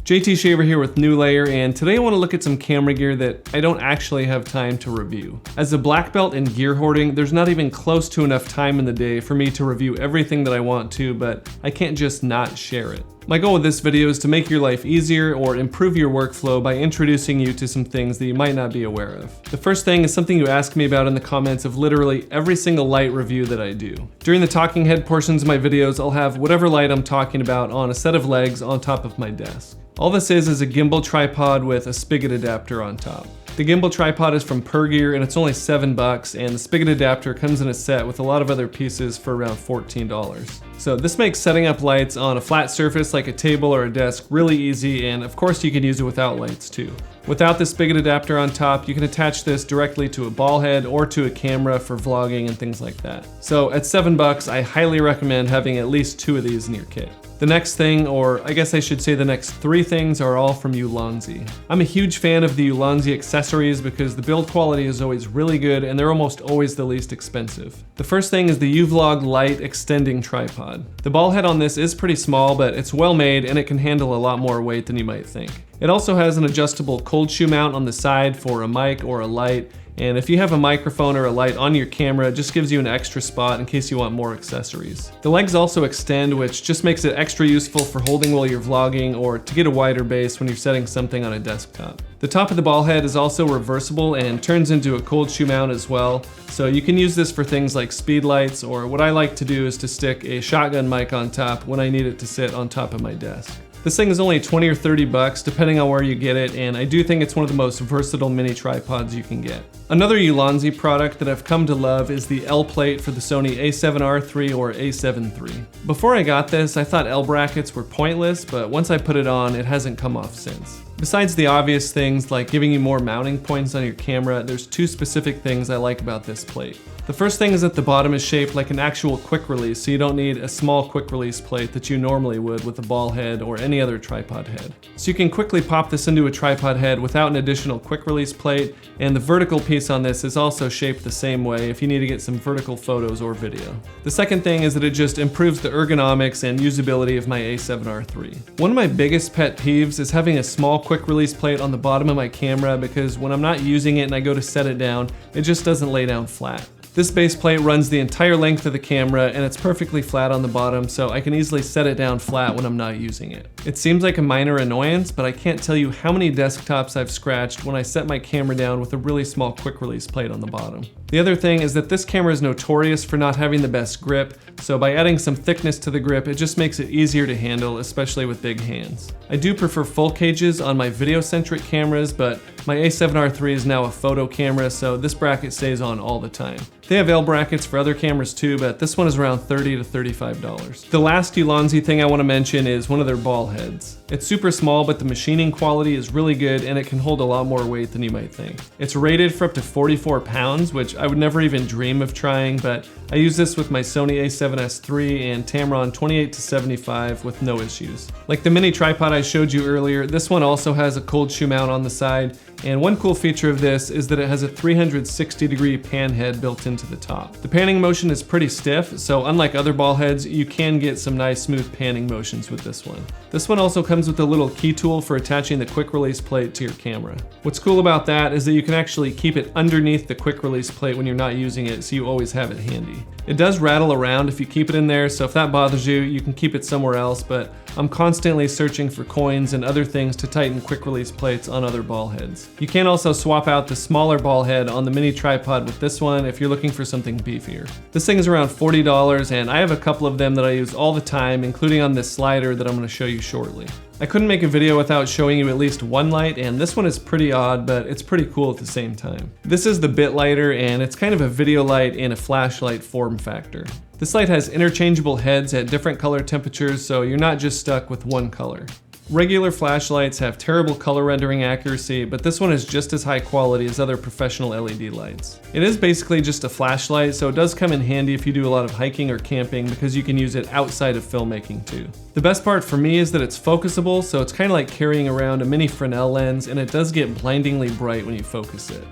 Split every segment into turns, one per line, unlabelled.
JT Shaver here with New Layer, and today I want to look at some camera gear that I don't actually have time to review. As a black belt in gear hoarding, there's not even close to enough time in the day for me to review everything that I want to, but I can't just not share it. My goal with this video is to make your life easier or improve your workflow by introducing you to some things that you might not be aware of. The first thing is something you ask me about in the comments of literally every single light review that I do. During the talking head portions of my videos, I'll have whatever light I'm talking about on a set of legs on top of my desk. All this is a gimbal tripod with a Spigot adapter on top. The gimbal tripod is from Pergear and it's only $7, and the Spigot adapter comes in a set with a lot of other pieces for around $14. So this makes setting up lights on a flat surface like a table or a desk really easy, and of course you can use it without lights too. Without the Spigot adapter on top, you can attach this directly to a ball head or to a camera for vlogging and things like that. So at $7, I highly recommend having at least 2 of these in your kit. The next thing, or I guess I should say the next 3 things, are all from Ulanzi. I'm a huge fan of the Ulanzi accessories because the build quality is always really good and they're almost always the least expensive. The first thing is the UURig Lite extending tripod. The ball head on this is pretty small, but it's well made and it can handle a lot more weight than you might think. It also has an adjustable cold shoe mount on the side for a mic or a light, and if you have a microphone or a light on your camera, it just gives you an extra spot in case you want more accessories. The legs also extend, which just makes it extra useful for holding while you're vlogging or to get a wider base when you're setting something on a desktop. The top of the ball head is also reversible and turns into a cold shoe mount as well, so you can use this for things like speed lights, or what I like to do is to stick a shotgun mic on top when I need it to sit on top of my desk. This thing is only $20 or $30 depending on where you get it, and I do think it's one of the most versatile mini tripods you can get. Another Ulanzi product that I've come to love is the L-Plate for the Sony a7R III or a7 III. Before I got this, I thought L brackets were pointless, but once I put it on, it hasn't come off since. Besides the obvious things like giving you more mounting points on your camera, there's 2 specific things I like about this plate. The first thing is that the bottom is shaped like an actual quick release, so you don't need a small quick release plate that you normally would with a ball head or any other tripod head. So you can quickly pop this into a tripod head without an additional quick release plate, and the vertical piece on this is also shaped the same way if you need to get some vertical photos or video. The second thing is that it just improves the ergonomics and usability of my a7R III. One of my biggest pet peeves is having a small quick release plate on the bottom of my camera, because when I'm not using it and I go to set it down, it just doesn't lay down flat. This base plate runs the entire length of the camera and it's perfectly flat on the bottom, so I can easily set it down flat when I'm not using it. It seems like a minor annoyance, but I can't tell you how many desktops I've scratched when I set my camera down with a really small quick release plate on the bottom. The other thing is that this camera is notorious for not having the best grip, so by adding some thickness to the grip, it just makes it easier to handle, especially with big hands. I do prefer full cages on my video-centric cameras, but my a7R III is now a photo camera, so this bracket stays on all the time. They have L brackets for other cameras too, but this one is around $30 to $35. The last Ulanzi thing I want to mention is one of their ball heads. It's super small, but the machining quality is really good and it can hold a lot more weight than you might think. It's rated for up to 44 pounds, which I would never even dream of trying, but I use this with my Sony a7S III and Tamron 28 to 75 with no issues. Like the mini tripod I showed you earlier, this one also has a cold shoe mount on the side, and one cool feature of this is that it has a 360-degree pan head built into the top. The panning motion is pretty stiff, so unlike other ball heads, you can get some nice smooth panning motions with this one. This one also comes with a little key tool for attaching the quick release plate to your camera. What's cool about that is that you can actually keep it underneath the quick release plate when you're not using it, so you always have it handy. It does rattle around if you keep it in there, so if that bothers you, you can keep it somewhere else, but I'm constantly searching for coins and other things to tighten quick release plates on other ball heads. You can also swap out the smaller ball head on the mini tripod with this one if you're looking for something beefier. This thing is around $40, and I have a couple of them that I use all the time, including on this slider that I'm going to show you shortly. I couldn't make a video without showing you at least one light, and this one is pretty odd, but it's pretty cool at the same time. This is the Bitlighter, and it's kind of a video light in a flashlight form factor. This light has interchangeable heads at different color temperatures, so you're not just stuck with one color. Regular flashlights have terrible color rendering accuracy, but this one is just as high quality as other professional LED lights. It is basically just a flashlight, so it does come in handy if you do a lot of hiking or camping because you can use it outside of filmmaking too. The best part for me is that it's focusable, so it's kind of like carrying around a mini Fresnel lens, and it does get blindingly bright when you focus it.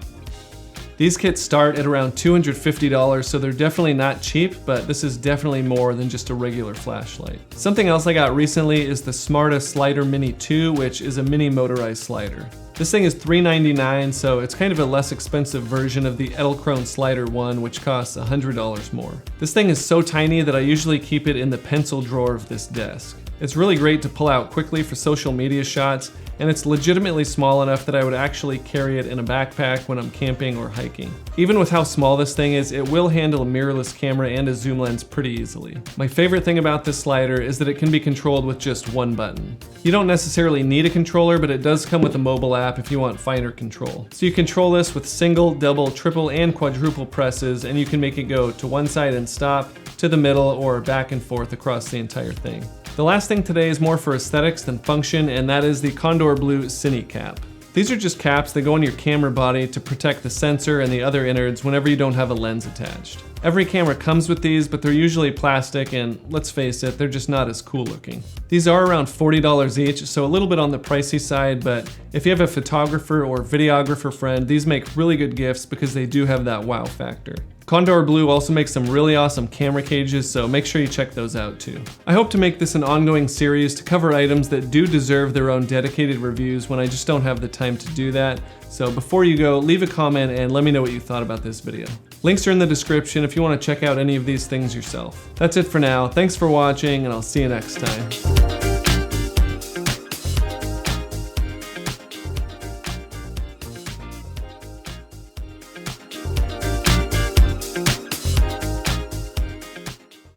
The These kits start at around $250, so they're definitely not cheap, but this is definitely more than just a regular flashlight. Something else I got recently is the Smartta SliderMini 2, which is a mini motorized slider. This thing is $399, so it's kind of a less expensive version of the Edelkrone Slider 1, which costs $100 more. This thing is so tiny that I usually keep it in the pencil drawer of this desk. It's really great to pull out quickly for social media shots, and it's legitimately small enough that I would actually carry it in a backpack when I'm camping or hiking. Even with how small this thing is, it will handle a mirrorless camera and a zoom lens pretty easily. My favorite thing about this slider is that it can be controlled with just one button. You don't necessarily need a controller, but it does come with a mobile app if you want finer control. So you control this with single, double, triple, and quadruple presses, and you can make it go to one side and stop, to the middle, or back and forth across the entire thing. The last thing today is more for aesthetics than function, and that is the Kondor Blue Cine Cap. These are just caps that go on your camera body to protect the sensor and the other innards whenever you don't have a lens attached. Every camera comes with these, but they're usually plastic, and let's face it, they're just not as cool looking. These are around $40 each, so a little bit on the pricey side, but if you have a photographer or videographer friend, these make really good gifts because they do have that wow factor. Kondor Blue also makes some really awesome camera cages, so make sure you check those out too. I hope to make this an ongoing series to cover items that do deserve their own dedicated reviews when I just don't have the time to do that. So before you go, leave a comment and let me know what you thought about this video. Links are in the description if you want to check out any of these things yourself. That's it for now. Thanks for watching, and I'll see you next time.